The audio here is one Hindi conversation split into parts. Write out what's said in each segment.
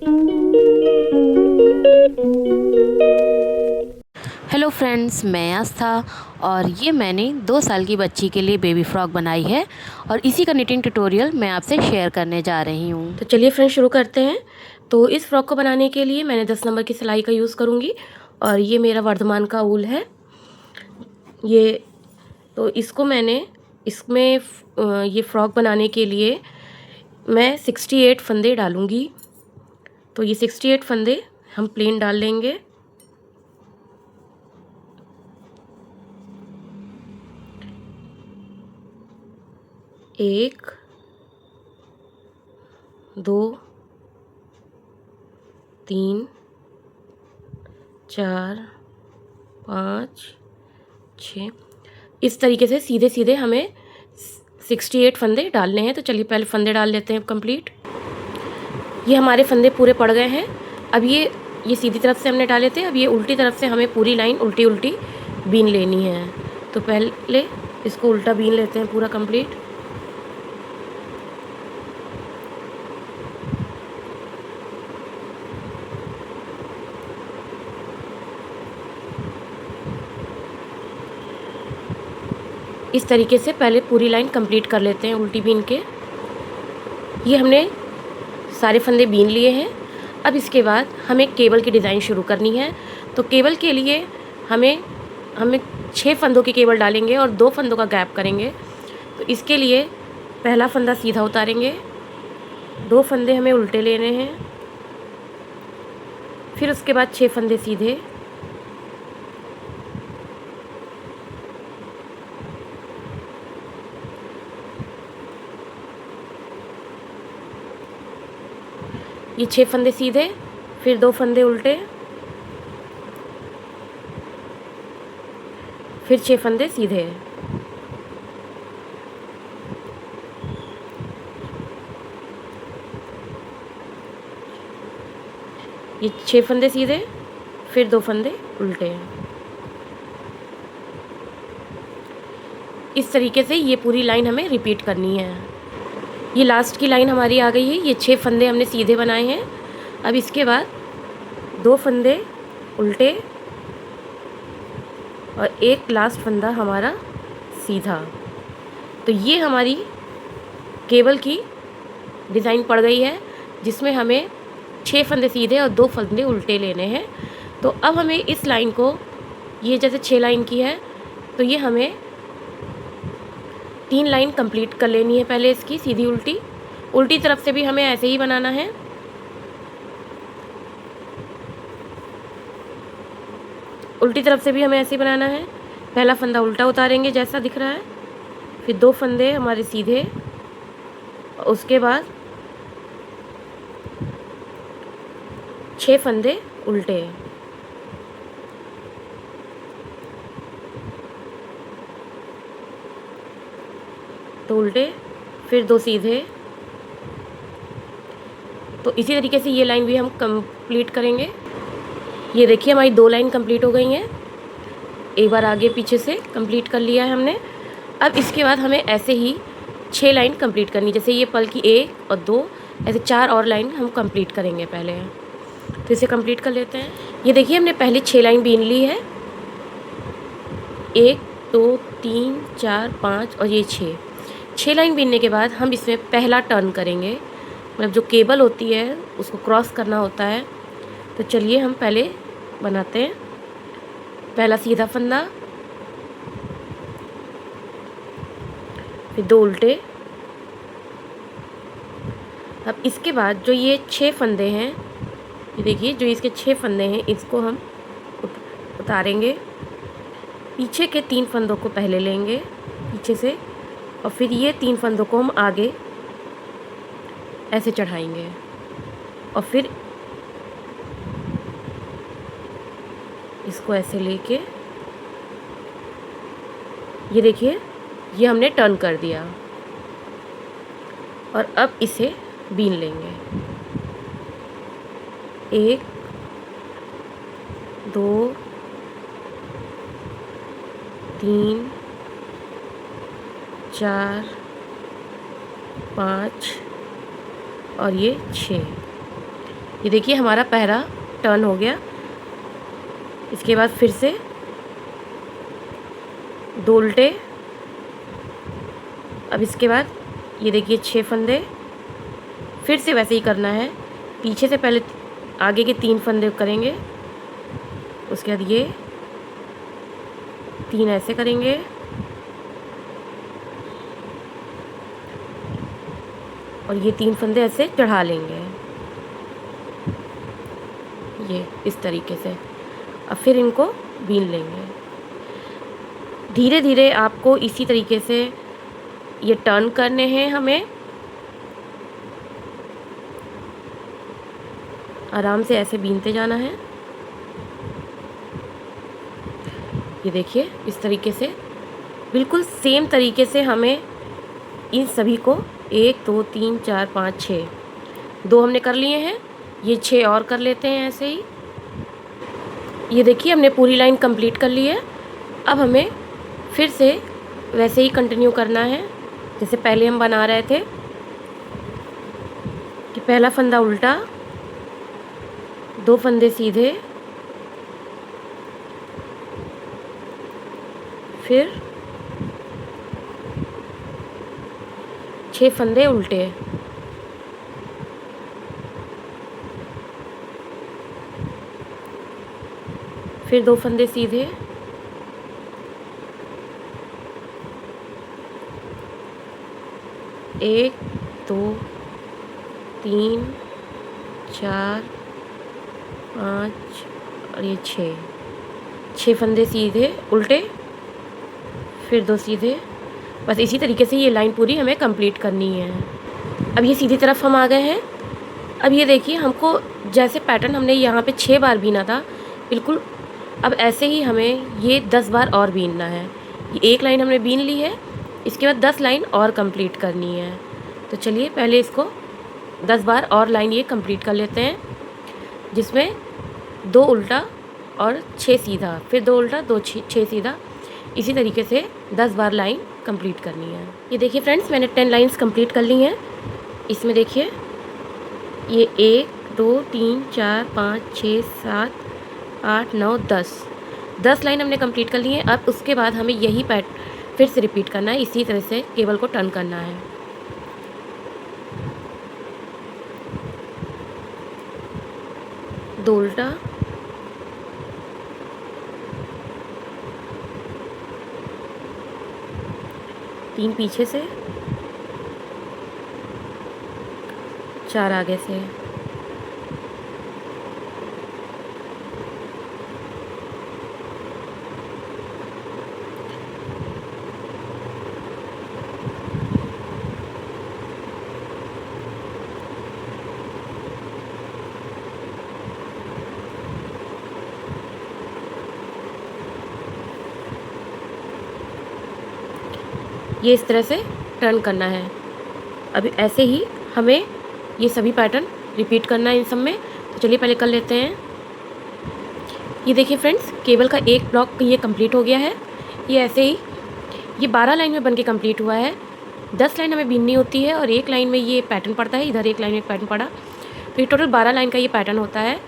हेलो फ्रेंड्स, मैं आस्था और ये मैंने 2 साल की बच्ची के लिए बेबी फ्रॉक बनाई है और इसी का निटिंग ट्यूटोरियल मैं आपसे शेयर करने जा रही हूँ। तो चलिए फ्रेंड्स, शुरू करते हैं। तो इस फ्रॉक को बनाने के लिए मैंने 10 नंबर की सिलाई का यूज़ करूँगी और ये मेरा वर्धमान का ऊल है। ये तो इसको मैंने इसमें ये फ्रॉक बनाने के लिए मैं 68 फंदे डालूँगी। तो ये 68 फंदे हम प्लेन डाल लेंगे। एक, 2, 3, 4, 5, 6 इस तरीके से सीधे सीधे हमें 68 फंदे डालने हैं। तो चलिए पहले फंदे डाल लेते हैं कंप्लीट। ये हमारे फंदे पूरे पड़ गए हैं। अब ये सीधी तरफ से हमने डाले थे, अब ये उल्टी तरफ से हमें पूरी लाइन उल्टी उल्टी बीन लेनी है। तो पहले इसको उल्टा बीन लेते हैं पूरा कंप्लीट। इस तरीके से पहले पूरी लाइन कंप्लीट कर लेते हैं उल्टी बीन के। ये हमने सारे फंदे बीन लिए हैं। अब इसके बाद हमें केबल की डिज़ाइन शुरू करनी है। तो केबल के लिए हमें 6 फंदों की केबल डालेंगे और 2 फंदों का गैप करेंगे। तो इसके लिए पहला फंदा सीधा उतारेंगे, 2 फंदे हमें उल्टे लेने हैं, फिर उसके बाद 6 फंदे सीधे, ये 6 फंदे सीधे, फिर 2 फंदे उल्टे, फिर 6 फंदे सीधे। ये 6 फंदे सीधे, फिर 2 फंदे उल्टे। इस तरीके से ये पूरी लाइन हमें रिपीट करनी है। ये लास्ट की लाइन हमारी आ गई है। ये 6 फंदे हमने सीधे बनाए हैं। अब इसके बाद 2 फंदे उल्टे और एक लास्ट फंदा हमारा सीधा। तो ये हमारी केबल की डिज़ाइन पड़ गई है, जिसमें हमें 6 फंदे सीधे और 2 फंदे उल्टे लेने हैं। तो अब हमें इस लाइन को, ये जैसे 6 लाइन की है, तो ये हमें 3 लाइन कंप्लीट कर लेनी है पहले इसकी सीधी उल्टी। उल्टी तरफ से भी हमें ऐसे ही बनाना है। उल्टी तरफ से भी हमें ऐसे ही बनाना है। पहला फंदा उल्टा उतारेंगे जैसा दिख रहा है, फिर 2 फंदे हमारे सीधे, उसके बाद 6 फंदे उल्टे। तो उल्टे, फिर 2 सीधे। तो इसी तरीके से ये लाइन भी हम कंप्लीट करेंगे। ये देखिए हमारी 2 लाइन कंप्लीट हो गई हैं। एक बार आगे पीछे से कंप्लीट कर लिया है हमने। अब इसके बाद हमें ऐसे ही 6 लाइन कंप्लीट करनी, जैसे ये पल की 1 और 2, ऐसे 4 और लाइन हम कंप्लीट करेंगे पहले। तो इसे कंप्लीट कर लेते हैं। ये देखिए हमने पहले 6 लाइन बीन ली है, 1, 2, 3, 4, 5 और ये 6 लाइन बीनने के बाद हम इसमें पहला टर्न करेंगे। मतलब जो केबल होती है उसको क्रॉस करना होता है। तो चलिए हम पहले बनाते हैं। पहला सीधा फंदा, फिर 2 उल्टे। अब इसके बाद जो ये 6 फंदे हैं, ये देखिए जो इसके 6 फंदे हैं, इसको हम उतारेंगे। पीछे के 3 फंदों को पहले लेंगे पीछे से, और फिर ये 3 फंदों को हम आगे ऐसे चढ़ाएंगे और फिर इसको ऐसे लेके, ये देखिए ये हमने टर्न कर दिया और अब इसे बीन लेंगे। 1, 2, 3, 4, 5 और ये 6। ये देखिए हमारा पहला टर्न हो गया। इसके बाद फिर से 2 उल्टे। अब इसके बाद ये देखिए 6 फंदे। फिर से वैसे ही करना है, पीछे से पहले आगे के 3 फंदे करेंगे, उसके बाद ये 3 ऐसे करेंगे और ये 3 फंदे ऐसे चढ़ा लेंगे, ये इस तरीके से। अब फिर इनको बीन लेंगे। धीरे धीरे आपको इसी तरीके से ये टर्न करने हैं, हमें आराम से ऐसे बीनते जाना है। ये देखिए इस तरीके से बिल्कुल सेम तरीके से हमें इन सभी को 1 2 3 4 5 6 2 हमने कर लिए हैं, ये 6 और कर लेते हैं ऐसे ही। ये देखिए हमने पूरी लाइन कंप्लीट कर ली है। अब हमें फिर से वैसे ही कंटिन्यू करना है जैसे पहले हम बना रहे थे कि पहला फंदा उल्टा, 2 फंदे सीधे, फिर 6 फंदे उल्टे, फिर 2 फंदे सीधे, एक 2 3 4 5 और ये 6 फंदे सीधे उल्टे, फिर 2 सीधे। बस इसी तरीके से ये लाइन पूरी हमें कंप्लीट करनी है। अब ये सीधी तरफ हम आ गए हैं। अब ये देखिए हमको जैसे पैटर्न हमने यहाँ पे 6 बार बीना था बिल्कुल, अब ऐसे ही हमें ये 10 बार और बीनना है। ये एक लाइन हमने बीन ली है, इसके बाद 10 लाइन और कंप्लीट करनी है। तो चलिए पहले इसको 10 बार और लाइन ये कंप्लीट कर लेते हैं, जिसमें 2 उल्टा और 6 सीधा, फिर 2 उल्टा 2 6 सीधा, इसी तरीके से 10 बार लाइन कंप्लीट करनी है। ये देखिए फ्रेंड्स मैंने 10 लाइंस कंप्लीट कर ली हैं। इसमें देखिए ये 1 2 3 4 5 6 7 8 9 10 लाइन हमने कंप्लीट कर ली है। अब उसके बाद हमें यही पैटर्न फिर से रिपीट करना है, इसी तरह से केबल को टर्न करना है। दो उल्टा, तीन पीछे से, 4 आगे से, ये इस तरह से टर्न करना है। अभी ऐसे ही हमें ये सभी पैटर्न रिपीट करना है इन सब में। तो चलिए पहले कर लेते हैं। ये देखिए फ्रेंड्स केबल का एक ब्लॉक ये कंप्लीट हो गया है। ये ऐसे ही ये 12 लाइन में बन के कम्प्लीट हुआ है। 10 लाइन हमें बीननी होती है और एक लाइन में ये पैटर्न पड़ता है, इधर एक लाइन में पैटर्न पड़ा, तो ये टोटल 12 लाइन का ये पैटर्न होता है।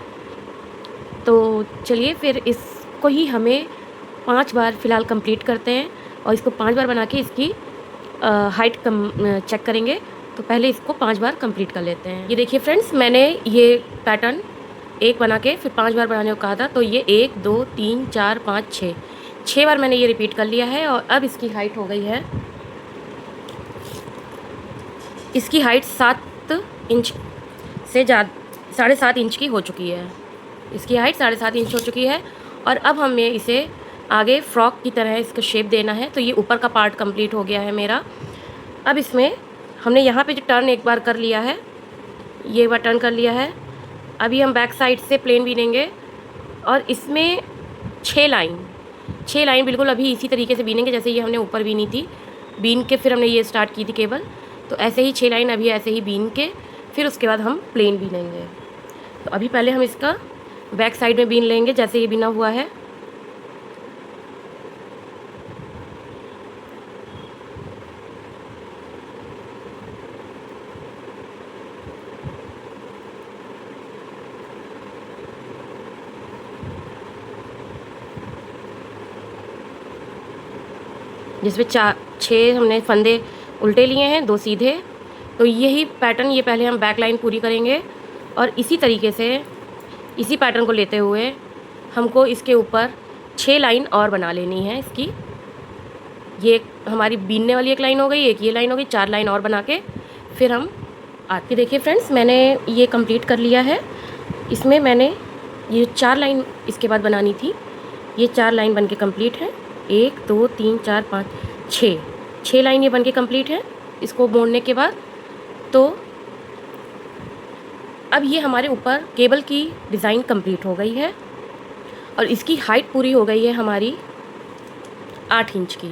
तो चलिए फिर इसको ही हमें 5 बार फ़िलहाल कंप्लीट करते हैं और इसको 5 बार बना के इसकी हाइट चेक करेंगे। तो पहले इसको 5 बार कंप्लीट कर लेते हैं। ये देखिए फ्रेंड्स मैंने ये पैटर्न एक बना के फिर 5 बार बनाने को कहा था, तो ये 1 2 3 4 5 6 बार मैंने ये रिपीट कर लिया है। और अब इसकी हाइट हो गई है, इसकी हाइट 7 इंच से ज़्यादा 7.5 इंच की हो चुकी है। इसकी हाइट 7.5 इंच हो चुकी है। और अब हमें इसे आगे फ्रॉक की तरह इसका शेप देना है। तो ये ऊपर का पार्ट कंप्लीट हो गया है मेरा। अब इसमें हमने यहाँ पे जो टर्न एक बार कर लिया है, ये बार टर्न कर लिया है। अभी हम बैक साइड से प्लेन बीनेंगे और इसमें 6 लाइन बिल्कुल अभी इसी तरीके से बीनेंगे जैसे ये हमने ऊपर बीनी थी। बीन के फिर हमने ये स्टार्ट की थी केबल, तो ऐसे ही 6 लाइन अभी ऐसे ही बीन के फिर उसके बाद हम प्लेन बीनेंगे। तो अभी पहले हम इसका बैक साइड में बीन लेंगे जैसे ये बिना हुआ है। जिसमें 6 हमने फंदे उल्टे लिए हैं, 2 सीधे। तो यही पैटर्न ये पहले हम बैक लाइन पूरी करेंगे और इसी तरीके से इसी पैटर्न को लेते हुए हमको इसके ऊपर 6 लाइन और बना लेनी है इसकी। ये हमारी बीनने वाली एक लाइन हो गई, एक ये लाइन हो गई, 4 लाइन और बना के फिर हम आते। देखिए फ्रेंड्स, मैंने ये कंप्लीट कर लिया है। इसमें मैंने ये 4 लाइन इसके बाद बनानी थी। ये 4 लाइन बन के कम्प्लीट है। 1 2 3 4 5 6 लाइन ये बन के कम्प्लीट है इसको मोड़ने के बाद। तो अब ये हमारे ऊपर केबल की डिज़ाइन कंप्लीट हो गई है और इसकी हाइट पूरी हो गई है हमारी 8 इंच की।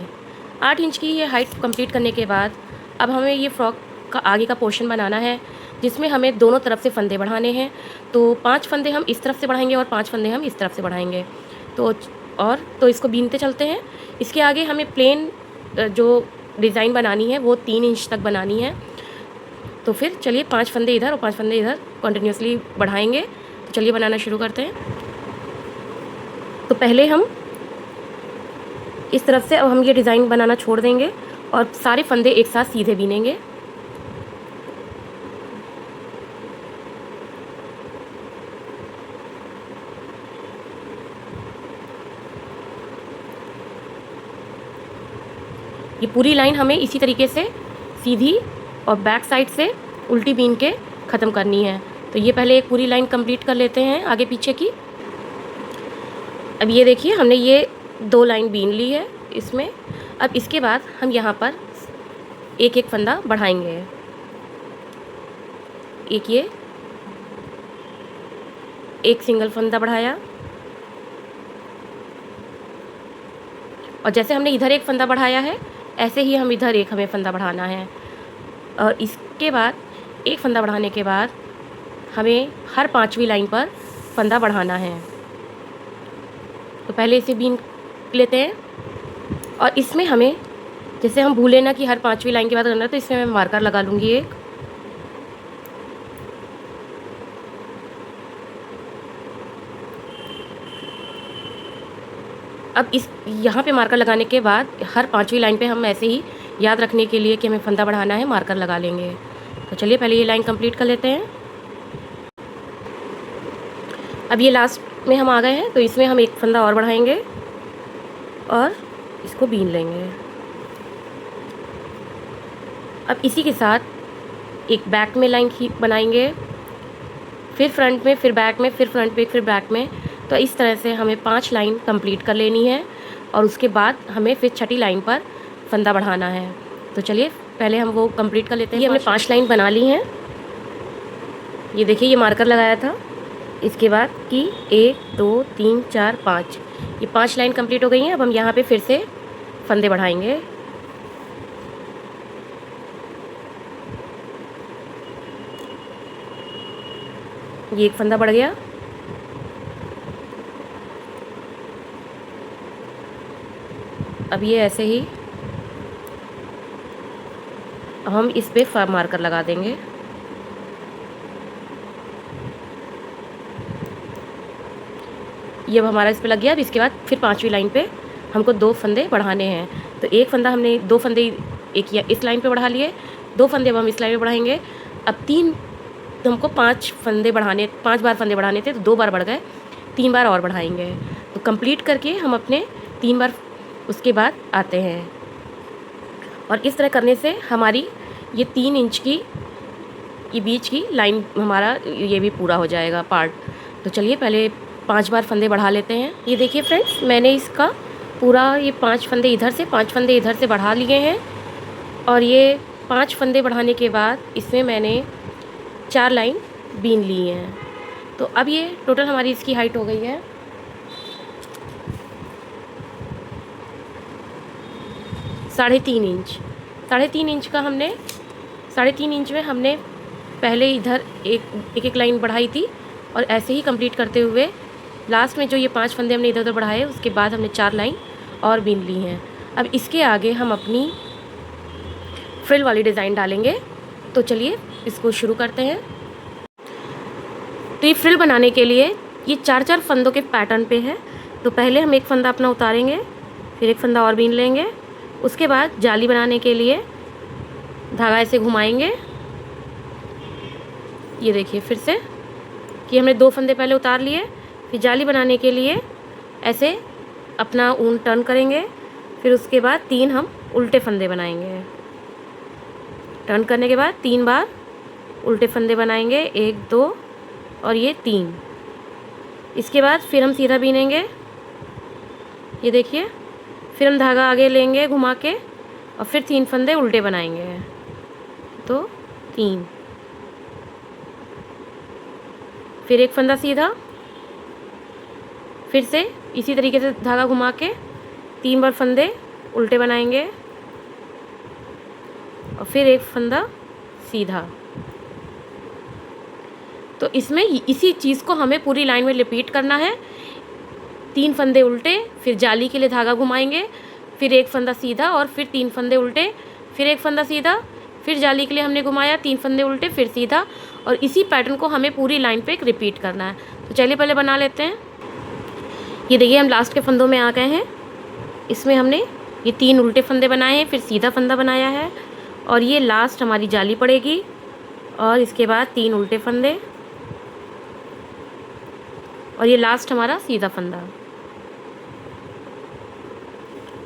8 इंच की ये हाइट कंप्लीट करने के बाद अब हमें ये फ्रॉक का आगे का पोर्शन बनाना है, जिसमें हमें दोनों तरफ से फंदे बढ़ाने हैं। तो 5 फंदे हम इस तरफ से बढ़ाएंगे और 5 फंदे हम इस तरफ से बढ़ाएंगे। तो इसको बीनते चलते हैं। इसके आगे हमें प्लेन जो डिज़ाइन बनानी है वो 3 इंच तक बनानी है। तो फिर चलिए 5 फंदे इधर और 5 फंदे इधर कंटिन्यूसली बढ़ाएंगे। तो चलिए बनाना शुरू करते हैं। तो पहले हम इस तरफ से अब हम ये डिज़ाइन बनाना छोड़ देंगे और सारे फंदे एक साथ सीधे बीनेंगे। ये पूरी लाइन हमें इसी तरीके से सीधी और बैक साइड से उल्टी बीन के ख़त्म करनी है। तो ये पहले एक पूरी लाइन कंप्लीट कर लेते हैं आगे पीछे की। अब ये देखिए हमने ये 2 लाइन बीन ली है इसमें। अब इसके बाद हम यहाँ पर एक एक फंदा बढ़ाएंगे। एक सिंगल फंदा बढ़ाया और जैसे हमने इधर एक फंदा बढ़ाया है ऐसे ही हम इधर एक हमें फंदा बढ़ाना है। और इसके बाद एक फंदा बढ़ाने के बाद हमें हर 5वीं लाइन पर फंदा बढ़ाना है। तो पहले इसे बीन लेते हैं और इसमें हमें, जैसे हम भूले ना कि हर 5वीं लाइन के बाद करना है, तो इसमें मैं मार्कर लगा लूँगी एक। अब इस यहाँ पे मार्कर लगाने के बाद हर 5वीं लाइन पे हम ऐसे ही याद रखने के लिए कि हमें फंदा बढ़ाना है मार्कर लगा लेंगे। तो चलिए पहले ये लाइन कंप्लीट कर लेते हैं। अब ये लास्ट में हम आ गए हैं, तो इसमें हम एक फंदा और बढ़ाएंगे और इसको बीन लेंगे। अब इसी के साथ एक बैक में लाइन बनाएंगे, फिर फ्रंट में, फिर बैक में, फिर फ्रंट में, फिर बैक में। तो इस तरह से हमें 5 लाइन कंप्लीट कर लेनी है और उसके बाद हमें फिर 6ठी लाइन पर फंदा बढ़ाना है। तो चलिए पहले हम वो कंप्लीट कर लेते हैं। ये हमने 5 लाइन बना ली हैं। ये देखिए ये मार्कर लगाया था। इसके बाद कि 1 2 3 4 5 ये 5 लाइन कंप्लीट हो गई हैं। अब हम यहाँ पे फिर से फंदे बढ़ाएंगे। ये एक फंदा बढ़ गया। अब ये ऐसे ही अब हम इस पे मार्कर लगा देंगे। ये अब हमारा इस पे लग गया। अब इसके बाद फिर 5वीं लाइन पे हमको 2 फंदे बढ़ाने हैं। तो एक फंदा हमने 2 फंदे एक या इस लाइन पे बढ़ा लिए, 2 फंदे अब हम इस लाइन पे बढ़ाएंगे। अब 3 हमको 5 फंदे बढ़ाने, 5 बार फंदे बढ़ाने थे, तो 2 बार बढ़ गए, 3 बार और बढ़ाएंगे। तो कंप्लीट करके हम अपने 3 बार उसके बाद आते हैं। और इस तरह करने से हमारी ये 3 इंच की ये बीच की लाइन हमारा ये भी पूरा हो जाएगा पार्ट। तो चलिए पहले 5 बार फंदे बढ़ा लेते हैं। ये देखिए फ्रेंड्स, मैंने इसका पूरा ये 5 फंदे इधर से 5 फंदे इधर से बढ़ा लिए हैं और ये 5 फंदे बढ़ाने के बाद इसमें मैंने 4 लाइन बीन ली हैं। तो अब ये टोटल हमारी इसकी हाइट हो गई है 3.5 इंच। 3.5 इंच का हमने 3.5 इंच में हमने पहले इधर एक लाइन बढ़ाई थी और ऐसे ही कंप्लीट करते हुए लास्ट में जो ये 5 फंदे हमने इधर उधर बढ़ाए उसके बाद हमने 4 लाइन और बीन ली हैं। अब इसके आगे हम अपनी फ्रिल वाली डिज़ाइन डालेंगे। तो चलिए इसको शुरू करते हैं। तो ये फ्रिल बनाने के लिए ये 4-4 फंदों के पैटर्न पे है। तो पहले हम एक फंदा अपना उतारेंगे, फिर एक फंदा और बीन लेंगे, उसके बाद जाली बनाने के लिए धागा ऐसे घुमाएंगे, ये देखिए फिर से कि हमने 2 फंदे पहले उतार लिए। फिर जाली बनाने के लिए ऐसे अपना ऊन टर्न करेंगे, फिर उसके बाद 3 हम उल्टे फंदे बनाएंगे। टर्न करने के बाद 3 बार उल्टे फंदे बनाएंगे, 1 2 और ये 3। इसके बाद फिर हम सीधा बीनेंगे, ये देखिए। फिर हम धागा आगे लेंगे घुमा के और फिर 3 फंदे उल्टे बनाएंगे, तो 3। फिर 1 फंदा सीधा, फिर से इसी तरीके से धागा घुमा के 3 बार फंदे उल्टे बनाएंगे और फिर 1 फंदा सीधा। तो इसमें इसी चीज़ को हमें पूरी लाइन में रिपीट करना है। 3 फंदे उल्टे, फिर जाली के लिए धागा घुमाएंगे, फिर 1 फंदा सीधा और फिर 3 फंदे उल्टे, फिर 1 फंदा सीधा, फिर जाली के लिए हमने घुमाया, 3 फंदे उल्टे, फिर सीधा। और इसी पैटर्न को हमें पूरी लाइन पे रिपीट करना है। तो चलिए पहले बना लेते हैं। ये देखिए हम लास्ट के फंदों में आ गए हैं। इसमें हमने ये 3 उल्टे फंदे बनाए हैं, फिर सीधा फंदा बनाया है और ये लास्ट हमारी जाली पड़ेगी और इसके बाद 3 उल्टे फंदे और ये लास्ट हमारा सीधा फंदा।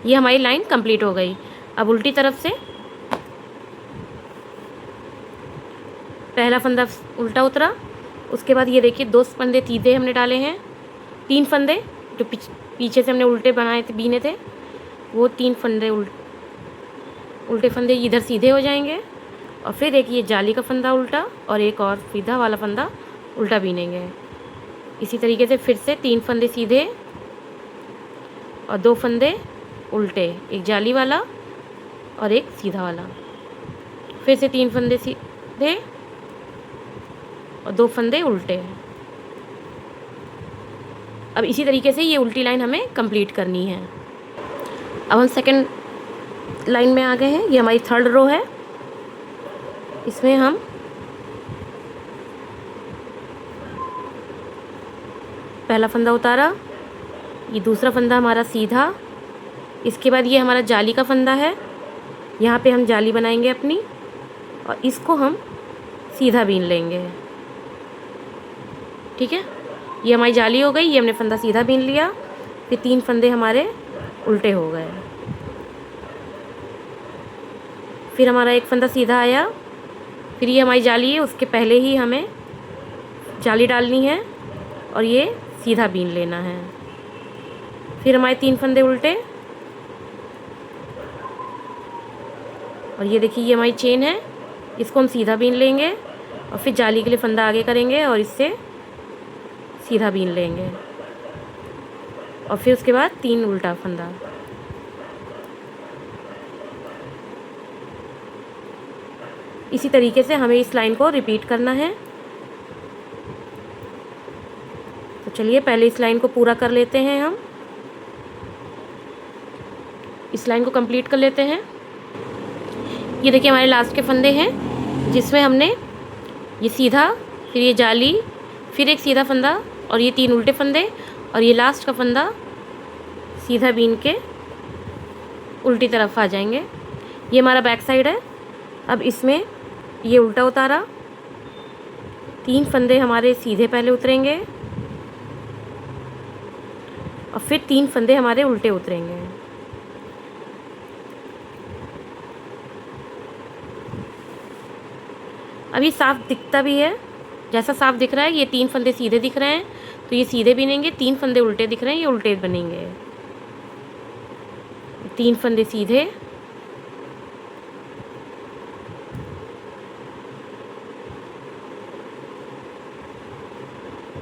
ये हमारी लाइन कंप्लीट हो गई। अब उल्टी तरफ से पहला फंदा उल्टा उतरा, उसके बाद ये देखिए 2 फंदे सीधे हमने डाले हैं। 3 फंदे जो पीछे से हमने उल्टे बनाए थे, बीने थे, वो 3 फंदे उल्टे फंदे इधर सीधे हो जाएंगे और फिर एक ये जाली का फंदा उल्टा और एक और सीधा वाला फंदा उल्टा बीनेंगे। इसी तरीके से फिर से 3 फंदे सीधे और 2 फंदे उल्टे, एक जाली वाला और एक सीधा वाला, फिर से 3 फंदे सीधे और 2 फंदे उल्टे। अब इसी तरीके से ये उल्टी लाइन हमें कंप्लीट करनी है। अब हम सेकंड लाइन में आ गए हैं। ये हमारी 3rd रो है। इसमें हम पहला फंदा उतारा, ये दूसरा फंदा हमारा सीधा, इसके बाद ये हमारा जाली का फंदा है, यहाँ पे हम जाली बनाएंगे अपनी और इसको हम सीधा बीन लेंगे। ठीक है, ये हमारी जाली हो गई, ये हमने फंदा सीधा बीन लिया, फिर 3 फंदे हमारे उल्टे हो गए, फिर हमारा 1 फंदा सीधा आया, फिर ये हमारी जाली है, उसके पहले ही हमें जाली डालनी है और ये सीधा बीन लेना है। फिर हमारे 3 फंदे उल्टे और ये देखिए ये हमारी चेन है, इसको हम सीधा बीन लेंगे और फिर जाली के लिए फंदा आगे करेंगे और इससे सीधा बीन लेंगे और फिर उसके बाद 3 उल्टा फंदा। इसी तरीके से हमें इस लाइन को रिपीट करना है। तो चलिए पहले इस लाइन को पूरा कर लेते हैं। हम इस लाइन को कंप्लीट कर लेते हैं। ये देखिए हमारे लास्ट के फंदे हैं, जिसमें हमने ये सीधा, फिर ये जाली, फिर एक सीधा फंदा और ये 3 उल्टे फंदे और ये लास्ट का फंदा सीधा बीन के उल्टी तरफ आ जाएंगे। ये हमारा बैक साइड है। अब इसमें ये उल्टा उतारा, 3 फंदे हमारे सीधे पहले उतरेंगे और फिर 3 फंदे हमारे उल्टे उतरेंगे। अभी साफ दिखता भी है, जैसा साफ दिख रहा है, ये 3 फंदे सीधे दिख रहे हैं तो ये सीधे बनेंगे, 3 फंदे उल्टे दिख रहे हैं, ये उल्टे बनेंगे। 3 फंदे सीधे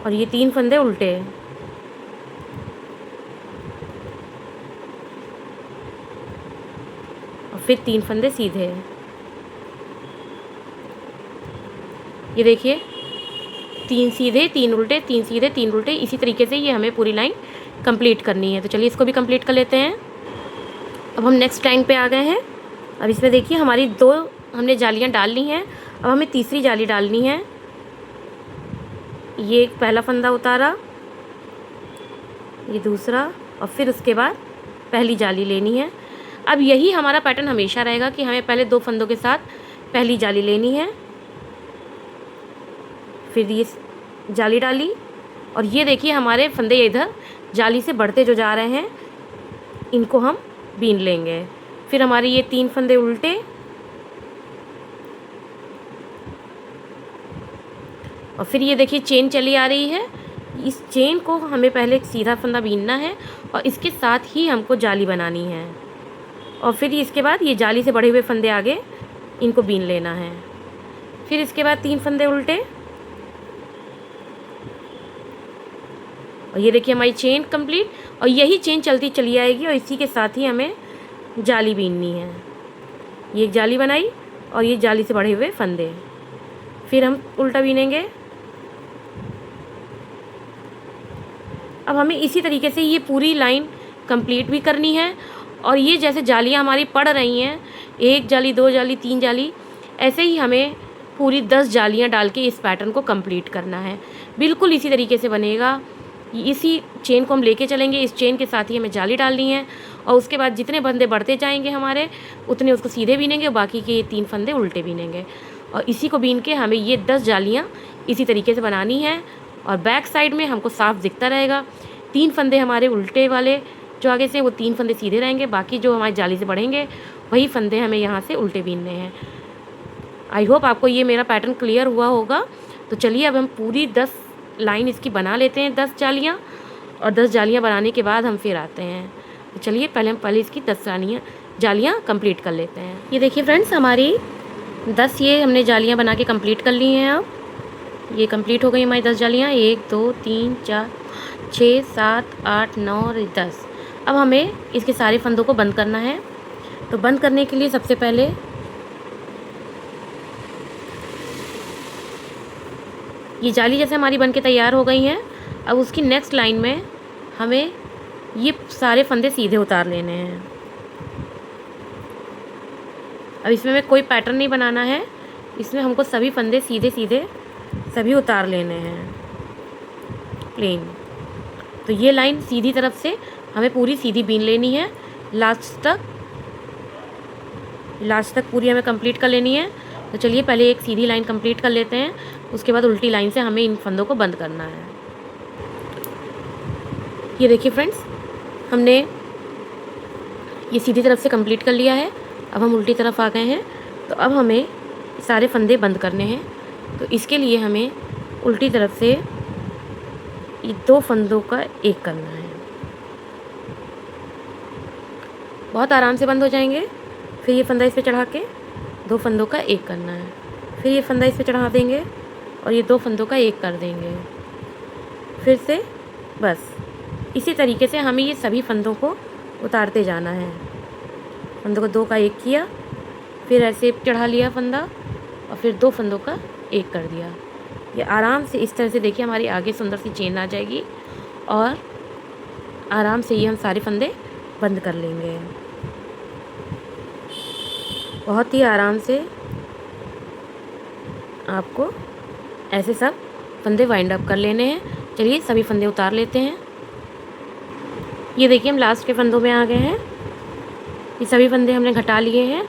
और ये 3 फंदे उल्टे। और फिर 3 फंदे सीधे। ये देखिए 3 सीधे 3 उल्टे, 3 सीधे 3 उल्टे, इसी तरीके से ये हमें पूरी लाइन कंप्लीट करनी है। तो चलिए इसको भी कंप्लीट कर लेते हैं। अब हम नेक्स्ट लाइन पे आ गए हैं। अब इसमें देखिए हमारी 2 हमने जालियाँ डालनी हैं। अब हमें तीसरी जाली डालनी है। ये पहला फंदा उतारा, ये दूसरा और फिर उसके बाद पहली जाली लेनी है। अब यही हमारा पैटर्न हमेशा रहेगा कि हमें पहले 2 फंदों के साथ पहली जाली लेनी है, फिर ये जाली डाली, और ये देखिए हमारे फंदे इधर जाली से बढ़ते जो जा रहे हैं, इनको हम बीन लेंगे। फिर हमारे ये 3 फंदे उल्टे, और फिर ये देखिए चेन चली आ रही है। इस चेन को हमें पहले एक सीधा फंदा बीनना है और इसके साथ ही हमको जाली बनानी है, और फिर इसके बाद ये जाली से बढ़े हुए फंदे आगे इनको बीन लेना है। फिर इसके बाद 3 फंदे उल्टे, और ये देखिए हमारी चेन कंप्लीट, और यही चेन चलती चली आएगी और इसी के साथ ही हमें जाली बीननी है। ये एक जाली बनाई और ये जाली से बढ़े हुए फंदे, फिर हम उल्टा बीनेंगे। अब हमें इसी तरीके से ये पूरी लाइन कंप्लीट भी करनी है, और ये जैसे जालियाँ हमारी पड़ रही हैं, 1 जाली 2 जाली 3 जाली, ऐसे ही हमें पूरी 10 जालियाँ डाल के इस पैटर्न को कंप्लीट करना है। बिल्कुल इसी तरीके से बनेगा। इसी चेन को हम लेके चलेंगे, इस चेन के साथ ही हमें जाली डालनी है, और उसके बाद जितने फंदे बढ़ते जाएंगे हमारे, उतने उसको सीधे बीनेंगे, और बाकी के 3 फंदे उल्टे बीनेंगे, और इसी को बीन के हमें ये 10 जालियाँ इसी तरीके से बनानी है। और बैक साइड में हमको साफ दिखता रहेगा 3 फंदे हमारे उल्टे वाले जो आगे से, वो 3 फंदे सीधे रहेंगे, बाकी जो हमारी जाली से बढ़ेंगे वही फंदे हमें यहाँ से उल्टे बीनने हैं। आई होप आपको ये मेरा पैटर्न क्लियर हुआ होगा। तो चलिए अब हम पूरी 10 लाइन इसकी बना लेते हैं, 10 जालियाँ, और 10 जालियाँ बनाने के बाद हम फिर आते हैं। तो चलिए पहले इसकी 10 जालियाँ कंप्लीट कर लेते हैं। ये देखिए फ्रेंड्स, हमारी 10 ये हमने जालियाँ बना के कंप्लीट कर ली हैं। अब ये कंप्लीट हो गई हमारी 10 जालियाँ, 1 2 3 4 6 7 8 9 और 10। अब हमें इसके सारे फंदों को बंद करना है। तो बंद करने के लिए सबसे पहले ये जाली जैसे हमारी बन के तैयार हो गई हैं, अब उसकी नेक्स्ट लाइन में हमें ये सारे फंदे सीधे उतार लेने हैं। अब इसमें हमें कोई पैटर्न नहीं बनाना है, इसमें हमको सभी फंदे सीधे सीधे सभी उतार लेने हैं प्लेन। तो ये लाइन सीधी तरफ से हमें पूरी सीधी बीन लेनी है, लास्ट तक पूरी हमें कंप्लीट कर लेनी है। तो चलिए पहले एक सीधी लाइन कंप्लीट कर लेते हैं, उसके बाद उल्टी लाइन से हमें इन फंदों को बंद करना है। ये देखिए फ्रेंड्स, हमने ये सीधी तरफ से कंप्लीट कर लिया है। अब हम उल्टी तरफ आ गए हैं, तो अब हमें सारे फंदे बंद करने हैं। तो इसके लिए हमें उल्टी तरफ से ये 2 फंदों का एक करना है, बहुत आराम से बंद हो जाएंगे। फिर ये फंदा इस पे चढ़ा के 2 फंदों का एक करना है, फिर ये फंदा इस पे चढ़ा देंगे और ये 2 फंदों का एक कर देंगे। फिर से बस इसी तरीके से हमें ये सभी फंदों को उतारते जाना है। फंदों को 2 का एक किया, फिर ऐसे चढ़ा लिया फंदा, और फिर 2 फंदों का एक कर दिया। ये आराम से इस तरह से देखिए हमारी आगे सुंदर सी चेन आ जाएगी, और आराम से ये हम सारे फंदे बंद कर लेंगे। बहुत ही आराम से आपको ऐसे सब फंदे वाइंड अप कर लेने हैं। चलिए सभी फंदे उतार लेते हैं। ये देखिए हम लास्ट के फंदों में आ गए हैं। ये सभी फंदे हमने घटा लिए हैं।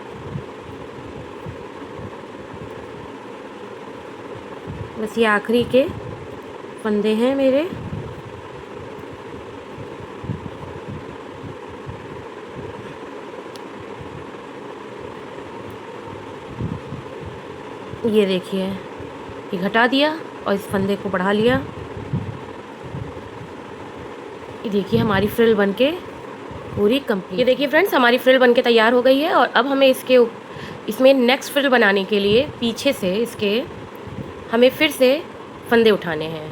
बस ये आखिरी के फंदे हैं मेरे। ये देखिए, ये घटा दिया और इस फंदे को बढ़ा लिया। ये देखिए हमारी फ्रिल बनके पूरी कंप्लीट। ये देखिए फ्रेंड्स, हमारी फ्रिल बनके तैयार हो गई है, और अब हमें इसमें नेक्स्ट फ्रिल बनाने के लिए पीछे से इसके हमें फिर से फंदे उठाने हैं।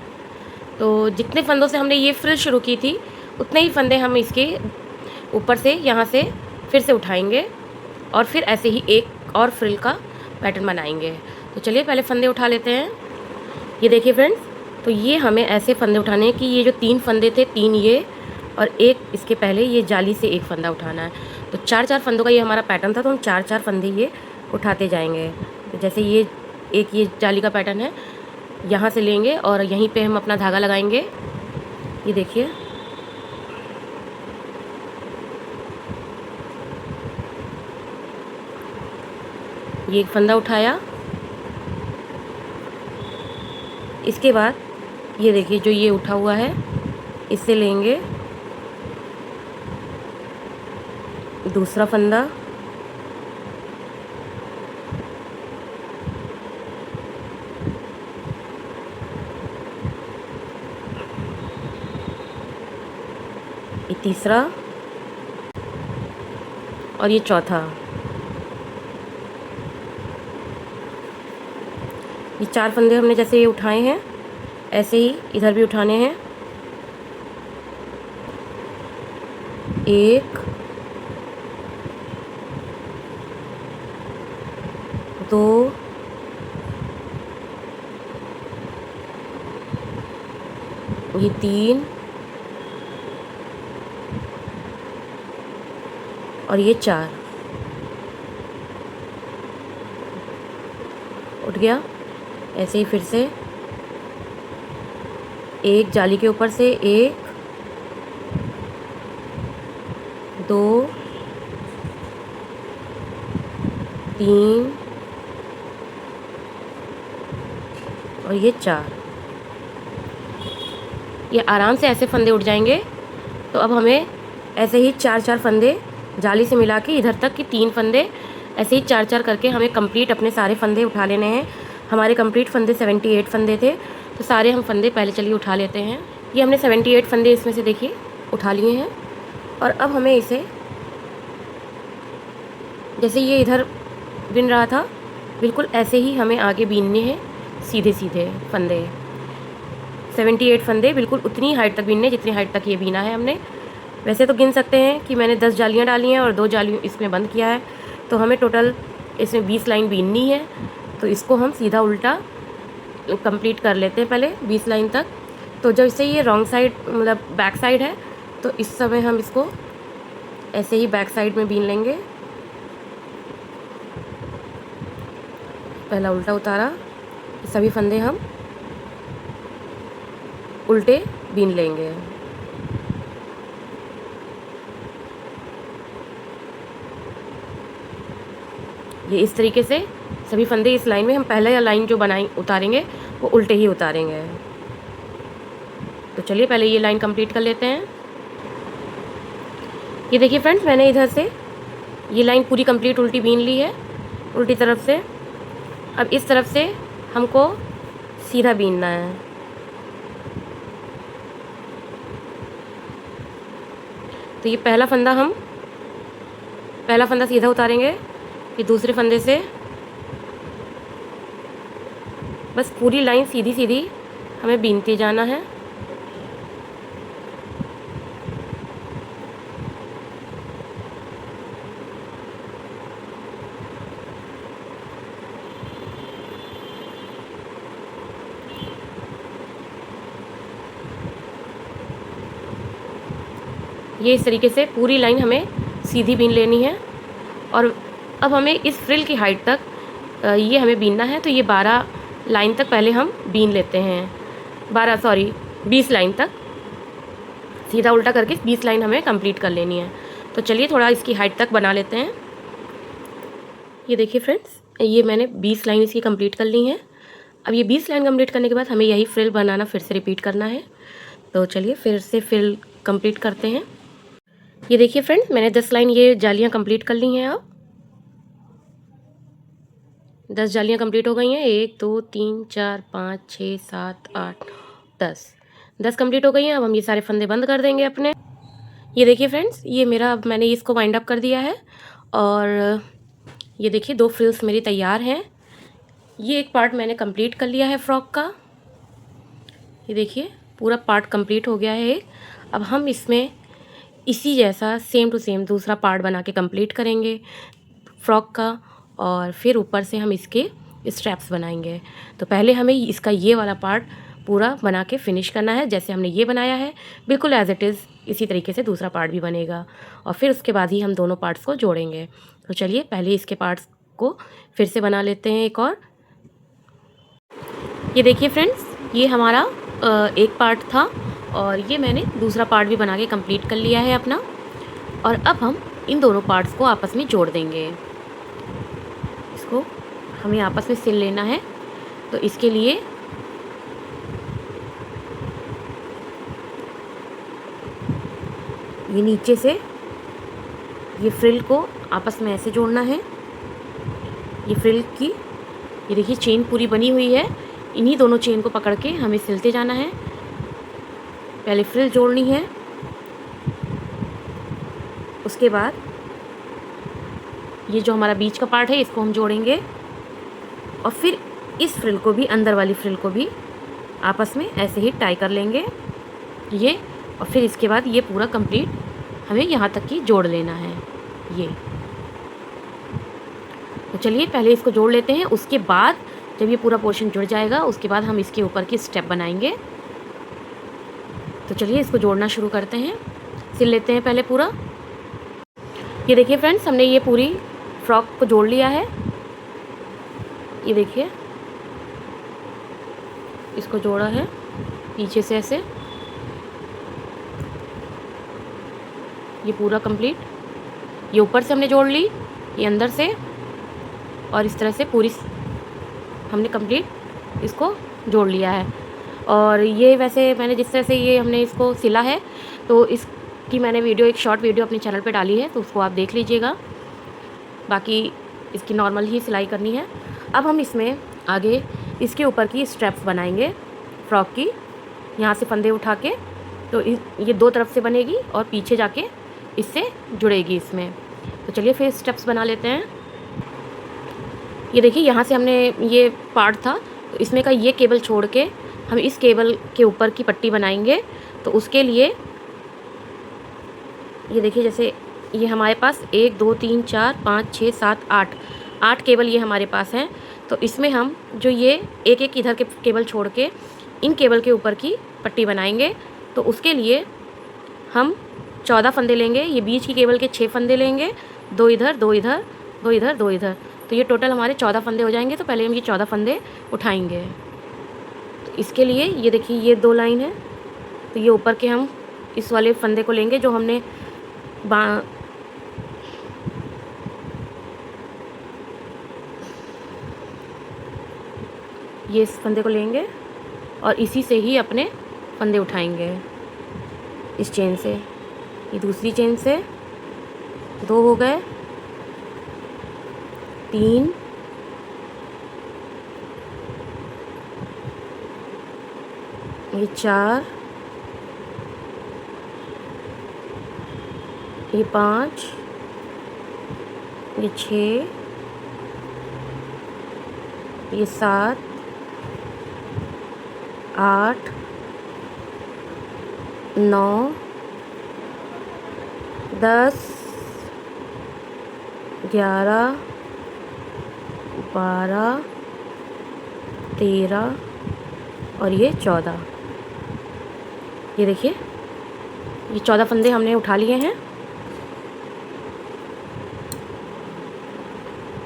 तो जितने फंदों से हमने ये फ्रिल शुरू की थी, उतने ही फंदे हम इसके ऊपर से यहाँ से फिर से उठाएंगे, और फिर ऐसे ही एक और फ्रिल का पैटर्न बनाएंगे। तो चलिए पहले फंदे उठा लेते हैं। ये देखिए फ्रेंड्स, तो ये हमें ऐसे फंदे उठाने हैं कि ये जो 3 फंदे थे, 3 ये और एक इसके पहले ये जाली से एक फ़ंदा उठाना है। तो 4-4 फंदों का ये हमारा पैटर्न था, तो हम 4-4 फंदे ये उठाते जाएंगे। तो जैसे ये एक ये जाली का पैटर्न है, यहाँ से लेंगे और यहीं पे हम अपना धागा लगाएंगे। ये देखिए, ये एक फंदा उठाया। इसके बाद ये देखिए जो ये उठा हुआ है, इससे लेंगे दूसरा फंदा। ये तीसरा और ये चौथा। ये 4 फंदे हमने जैसे ये उठाए हैं, ऐसे ही इधर भी उठाने हैं। 1 2 ये 3 और ये 4 उठ गया। ऐसे ही फिर से एक जाली के ऊपर से 1 2 3 और ये 4। ये आराम से ऐसे फंदे उठ जाएंगे। तो अब हमें ऐसे ही 4-4 फंदे जाली से मिला के इधर तक कि 3 फंदे ऐसे ही 4-4 करके हमें कंप्लीट अपने सारे फंदे उठा लेने हैं। हमारे कंप्लीट फंदे 78 फंदे थे, तो सारे हम फंदे पहले चलिए उठा लेते हैं। ये हमने 78 फंदे इसमें से देखिए उठा लिए हैं। और अब हमें इसे जैसे ये इधर बिन रहा था, बिल्कुल ऐसे ही हमें आगे बीनने हैं, सीधे सीधे फंदे। 78 फंदे बिल्कुल उतनी हाइट तक बीनने जितनी हाइट तक ये बीना है हमने। वैसे तो गिन सकते हैं कि मैंने 10 जालियाँ डाली हैं और 2 जालियों इसमें बंद किया है, तो हमें टोटल इसमें 20 लाइन बीननी है। तो इसको हम सीधा उल्टा कंप्लीट कर लेते हैं पहले 20 लाइन तक। तो जब इससे ये रॉन्ग साइड मतलब बैक साइड है, तो इस समय हम इसको ऐसे ही बैक साइड में बीन लेंगे। पहला उल्टा उतारा, सभी फंदे हम उल्टे बीन लेंगे। ये इस तरीके से सभी फंदे इस लाइन में हम पहले लाइन जो बनाई उतारेंगे वो उल्टे ही उतारेंगे। तो चलिए पहले ये लाइन कंप्लीट कर लेते हैं। ये देखिए फ्रेंड्स, मैंने इधर से ये लाइन पूरी कंप्लीट उल्टी बीन ली है, उल्टी तरफ से। अब इस तरफ से हमको सीधा बीनना है। तो ये पहला फंदा सीधा उतारेंगे। ये दूसरे फंदे से बस पूरी लाइन सीधी सीधी हमें बीनते जाना है। ये इस तरीके से पूरी लाइन हमें सीधी बीन लेनी है। और अब हमें इस फ्रिल की हाइट तक ये हमें बीनना है। तो ये 12 लाइन तक पहले हम बीन लेते हैं। 20 लाइन तक सीधा उल्टा करके 20 लाइन हमें कंप्लीट कर लेनी है। तो चलिए थोड़ा इसकी हाइट तक बना लेते हैं। ये देखिए फ्रेंड्स, ये मैंने 20 लाइन इसकी कंप्लीट कर ली हैं। अब ये 20 लाइन कंप्लीट करने के बाद हमें यही फ्रिल बनाना फिर से रिपीट करना है। तो चलिए फिर से फ्रिल कंप्लीट करते हैं। ये देखिए फ्रेंड्स, मैंने 10 लाइन ये जालियाँ कंप्लीट कर ली हैं। अब 10 जालियाँ कंप्लीट हो गई हैं। 1 2 3 4 5 6 7 8 10 कंप्लीट हो गई हैं। अब हम ये सारे फंदे बंद कर देंगे अपने। ये देखिए फ्रेंड्स, ये मेरा अब मैंने इसको वाइंड अप कर दिया है। और ये देखिए 2 फ्रिल्स मेरी तैयार हैं। ये एक पार्ट मैंने कंप्लीट कर लिया है फ्रॉक का। ये देखिए पूरा पार्ट कंप्लीट हो गया है एक। अब हम इसमें इसी जैसा सेम टू सेम दूसरा पार्ट बना के कंप्लीट करेंगे फ्रॉक का। और फिर ऊपर से हम इसके स्ट्रैप्स बनाएंगे। तो पहले हमें इसका ये वाला पार्ट पूरा बना के फिनिश करना है। जैसे हमने ये बनाया है बिल्कुल एज इट इज़ इसी तरीके से दूसरा पार्ट भी बनेगा। और फिर उसके बाद ही हम दोनों पार्ट्स को जोड़ेंगे। तो चलिए पहले इसके पार्ट्स को फिर से बना लेते हैं एक और। ये देखिए फ्रेंड्स, ये हमारा एक पार्ट था और ये मैंने दूसरा पार्ट भी बना के कंप्लीट कर लिया है अपना। और अब हम इन दोनों पार्ट्स को आपस में जोड़ देंगे। इसको हमें आपस में सिल लेना है। तो इसके लिए ये नीचे से ये फ्रिल को आपस में ऐसे जोड़ना है। ये फ्रिल की ये देखिए चेन पूरी बनी हुई है। इन्हीं दोनों चेन को पकड़ के हमें सिलते जाना है। पहले फ्रिल जोड़नी है, उसके बाद ये जो हमारा बीच का पार्ट है इसको हम जोड़ेंगे और फिर इस फ्रिल को भी, अंदर वाली फ्रिल को भी आपस में ऐसे ही टाई कर लेंगे ये। और फिर इसके बाद ये पूरा कंप्लीट हमें यहाँ तक की जोड़ लेना है ये। तो चलिए पहले इसको जोड़ लेते हैं, उसके बाद जब ये पूरा पोर्शन जुड़ जाएगा उसके बाद हम इसके ऊपर की स्टेप बनाएंगे। तो चलिए इसको जोड़ना शुरू करते हैं, सिल लेते हैं पहले पूरा। ये देखिए फ्रेंड्स, हमने ये पूरी फ्रॉक को जोड़ लिया है। ये देखिए इसको जोड़ा है पीछे से ऐसे, ये पूरा कंप्लीट। ये ऊपर से हमने जोड़ ली, ये अंदर से, और इस तरह से पूरी हमने कंप्लीट इसको जोड़ लिया है। और ये वैसे मैंने जिस तरह से ये हमने इसको सिला है तो इसकी मैंने वीडियो, एक शॉर्ट वीडियो अपने चैनल पे डाली है, तो उसको आप देख लीजिएगा। बाकी इसकी नॉर्मल ही सिलाई करनी है। अब हम इसमें आगे इसके ऊपर की स्ट्रैप्स बनाएंगे फ्रॉक की। यहाँ से फंदे उठा के तो ये दो तरफ से बनेगी और पीछे जाके इससे जुड़ेगी इसमें। तो चलिए फिर स्टेप्स बना लेते हैं। ये देखिए यहाँ से हमने ये पार्ट था, तो इसमें का ये केबल छोड़ के हम इस केबल के ऊपर की पट्टी बनाएंगे। तो उसके लिए ये देखिए, जैसे ये हमारे पास 1 2 3 4 5 6 7 8 केबल ये हमारे पास हैं। तो इसमें हम जो ये एक एक इधर के केबल छोड़ के इन केबल के ऊपर की पट्टी बनाएंगे। तो उसके लिए हम 14 फंदे लेंगे। ये बीच की केबल के 6 फंदे लेंगे, 2 इधर 2 इधर 2 इधर 2 इधर, तो ये टोटल हमारे 14 फंदे हो जाएंगे। तो पहले हम ये 14 फंदे उठाएंगे। तो इसके लिए ये देखिए ये 2 लाइन है, तो ये ऊपर के हम इस वाले फंदे को लेंगे जो हमने ये इस फंदे को लेंगे और इसी से ही अपने फंदे उठाएंगे इस चेन से। ये दूसरी चेन से 2 हो गए, 3, ये 4, ये 5, ये 6, ये 7, 8, 9, 10, 11, 12, 13 और ये 14। ये देखिए ये 14 फंदे हमने उठा लिए हैं।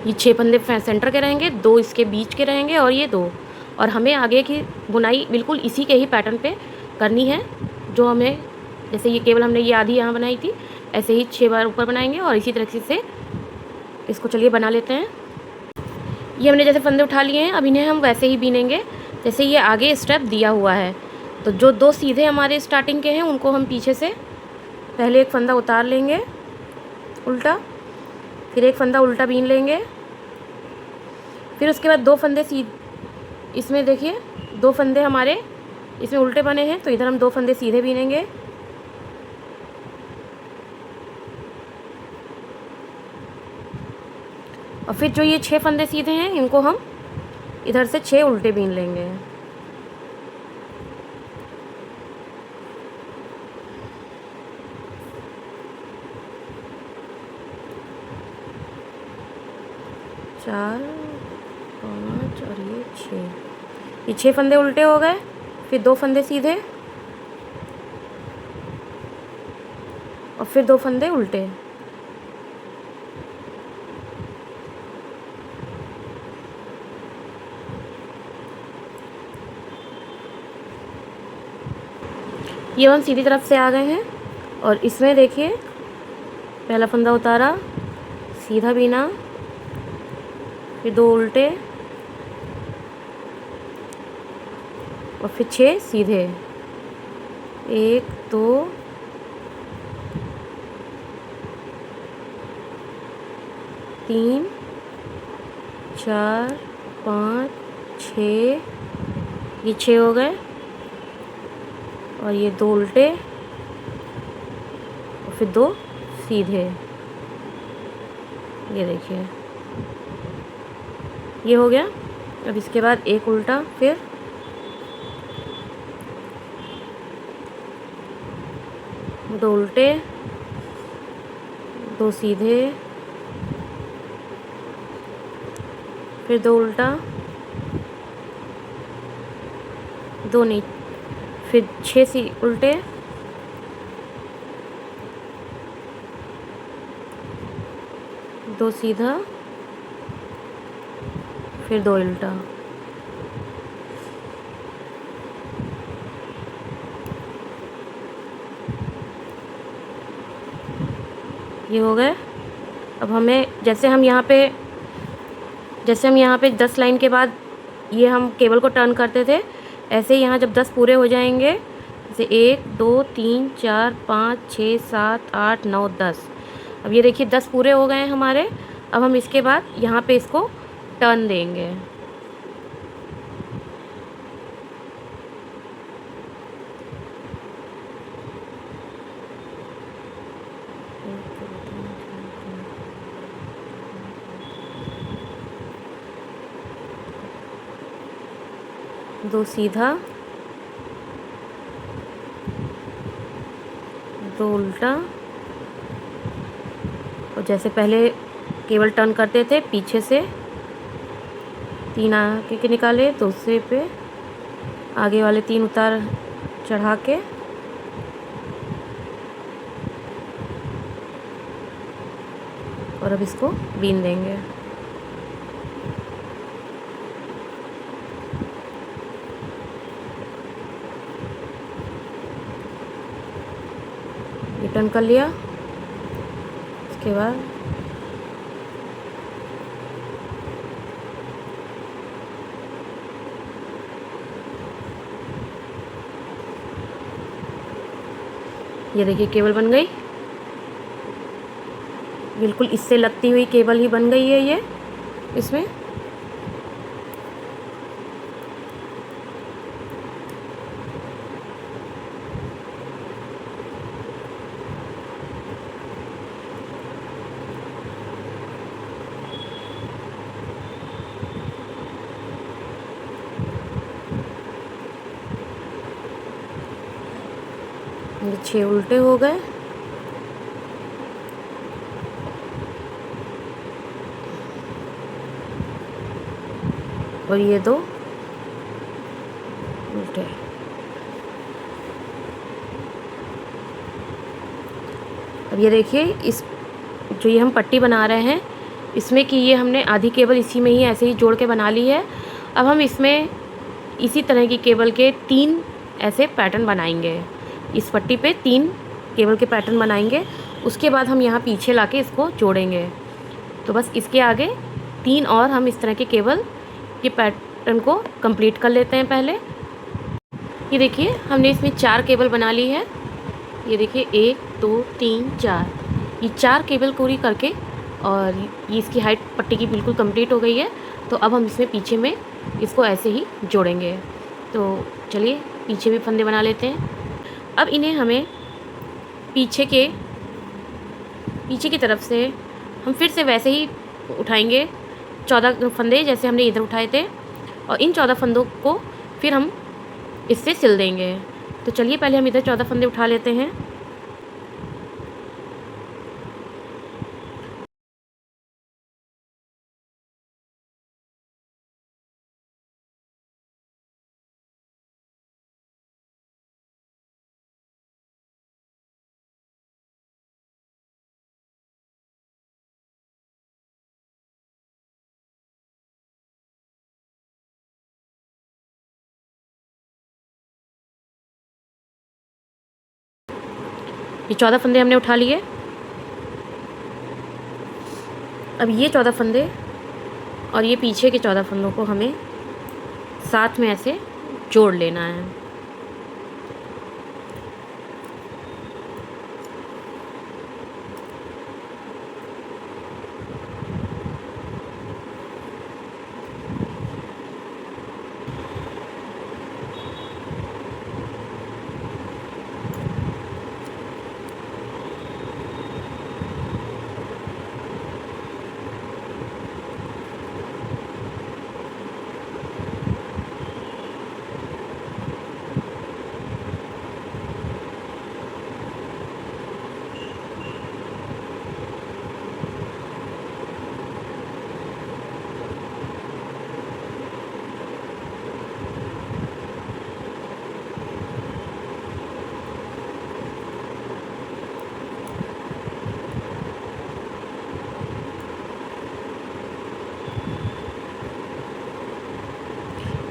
ये 6 फंदे सेंटर के रहेंगे, 2 इसके बीच के रहेंगे और ये 2। और हमें आगे की बुनाई बिल्कुल इसी के ही पैटर्न पे करनी है जो हमें, जैसे ये केवल हमने ये आधी यहाँ बनाई थी, ऐसे ही 6 बार ऊपर बनाएंगे और इसी तरह से इसको चलिए बना लेते हैं। ये हमने जैसे फंदे उठा लिए हैं, अब इन्हें हम वैसे ही बीनेंगे जैसे ये आगे स्टेप दिया हुआ है। तो जो 2 सीधे हमारे स्टार्टिंग के हैं उनको हम पीछे से पहले एक फंदा उतार लेंगे उल्टा, फिर एक फंदा उल्टा बीन लेंगे, फिर उसके बाद 2 फंदे इसमें देखिए 2 फंदे हमारे इसमें उल्टे बने हैं, तो इधर हम 2 फंदे सीधे बीनेंगे। और फिर जो ये 6 फंदे सीधे हैं इनको हम इधर से 6 उल्टे बीन लेंगे। चार, 5 और ये 6, ये 6 फंदे उल्टे हो गए, फिर 2 फंदे सीधे और फिर 2 फंदे उल्टे। ये हम सीधी तरफ से आ गए हैं और इसमें देखिए पहला फंदा उतारा, सीधा बीना, फिर 2 उल्टे, और फिर 6 सीधे, 1 2 3 4 5 6, ये 6 हो गए, और ये 2 उल्टे और फिर 2 सीधे। ये देखिए ये हो गया। अब इसके बाद एक उल्टा, फिर 2 उल्टे, 2 सीधे, फिर 2 उल्टा, 2 नहीं, फिर 6 उल्टे, 2 सीधा, फिर 2 उल्टा। ये हो गए। अब हमें जैसे हम यहाँ पे 10 लाइन के बाद ये हम केबल को टर्न करते थे, ऐसे ही यहाँ जब 10 पूरे हो जाएंगे, जैसे 1 2 3 4 5 6 7 8 9 10। अब ये देखिए 10 पूरे हो गए हैं हमारे। अब हम इसके बाद यहाँ पे इसको टर्न देंगे। दो सीधा, 2 उल्टा, और जैसे पहले केबल टर्न करते थे पीछे से 3 आगे के निकाले, दूसरे पे आगे वाले 3 उतार चढ़ा के, और अब इसको बीन देंगे। ये टर्न कर लिया। इसके बाद ये देखिए केबल बन गई, बिल्कुल इससे लगती हुई केबल ही बन गई है ये इसमें। ये 6 उल्टे हो गए, और ये 2 उल्टे। अब ये देखिए इस जो ये हम पट्टी बना रहे हैं इसमें कि ये हमने आधी केबल इसी में ही ऐसे ही जोड़ के बना ली है। अब हम इसमें इसी तरह की केबल के 3 ऐसे पैटर्न बनाएंगे। इस पट्टी पे 3 केबल के पैटर्न बनाएंगे, उसके बाद हम यहाँ पीछे लाके इसको जोड़ेंगे। तो बस इसके आगे 3 और हम इस तरह के केबल के पैटर्न को कंप्लीट कर लेते हैं पहले। ये देखिए हमने इसमें 4 केबल बना ली है। ये देखिए 1 2 3 4, ये 4 केबल पूरी करके, और ये इसकी हाइट पट्टी की बिल्कुल कंप्लीट हो गई है। तो अब हम इसमें पीछे में इसको ऐसे ही जोड़ेंगे। तो चलिए पीछे भी फंदे बना लेते हैं। अब इन्हें हमें पीछे की तरफ से हम फिर से वैसे ही उठाएंगे 14 फंदे जैसे हमने इधर उठाए थे, और इन 14 फंदों को फिर हम इससे सिल देंगे। तो चलिए पहले हम इधर 14 फंदे उठा लेते हैं। ये 14 फंदे हमने उठा लिए। अब ये 14 फंदे और ये पीछे के 14 फंदों को हमें साथ में ऐसे जोड़ लेना है।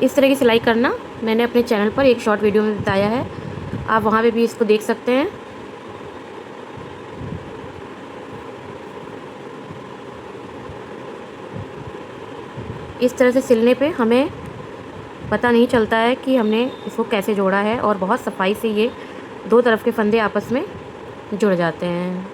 इस तरह की सिलाई करना मैंने अपने चैनल पर एक शॉर्ट वीडियो में बताया है, आप वहाँ पे भी इसको देख सकते हैं। इस तरह से सिलने पे हमें पता नहीं चलता है कि हमने इसको कैसे जोड़ा है, और बहुत सफाई से ये दो तरफ के फंदे आपस में जुड़ जाते हैं।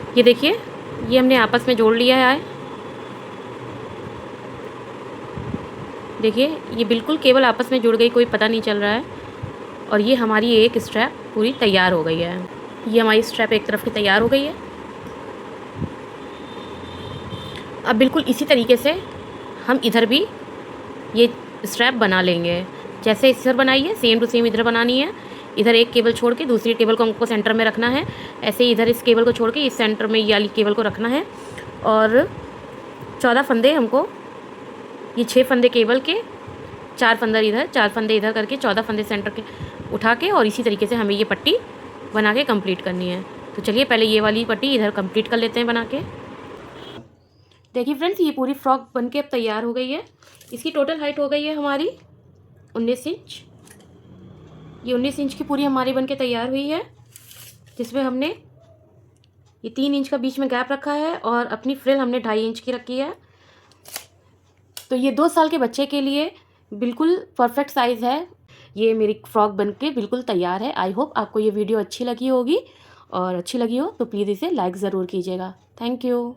ये देखिए, ये हमने आपस में जोड़ लिया है। देखिए, ये बिल्कुल केवल आपस में जुड़ गई, कोई पता नहीं चल रहा है। और ये हमारी एक स्ट्रैप पूरी तैयार हो गई है। ये हमारी स्ट्रैप एक तरफ की तैयार हो गई है। अब बिल्कुल इसी तरीके से हम इधर भी ये स्ट्रैप बना लेंगे। जैसे इधर बनाई है, सेम टू सेम इधर बनानी है। इधर एक केबल छोड़ के दूसरी केबल को हमको सेंटर में रखना है। ऐसे ही इधर इस केबल को छोड़ के इस सेंटर में ये वाली केबल को रखना है। और 14 फंदे हमको, ये 6 फंदे केबल के, 4 फंदे इधर, 4 फंदे इधर करके 14 फंदे सेंटर के उठा के, और इसी तरीके से हमें ये पट्टी बना के कंप्लीट करनी है। तो चलिए पहले ये वाली पट्टी इधर कंप्लीट कर लेते हैं बना के। देखिए फ्रेंड्स, ये पूरी फ्रॉक बन के अब तैयार हो गई है। इसकी टोटल हाइट हो गई है हमारी 19 इंच। ये 19 इंच की पूरी हमारी बन के तैयार हुई है, जिसमें हमने ये 3 इंच का बीच में गैप रखा है, और अपनी फ्रिल हमने 2.5 इंच की रखी है। तो ये 2 साल के बच्चे के लिए बिल्कुल परफेक्ट साइज़ है। ये मेरी फ्रॉक बन के बिल्कुल तैयार है। आई होप आपको ये वीडियो अच्छी लगी होगी, और अच्छी लगी हो तो प्लीज़ इसे लाइक ज़रूर कीजिएगा। Thank you.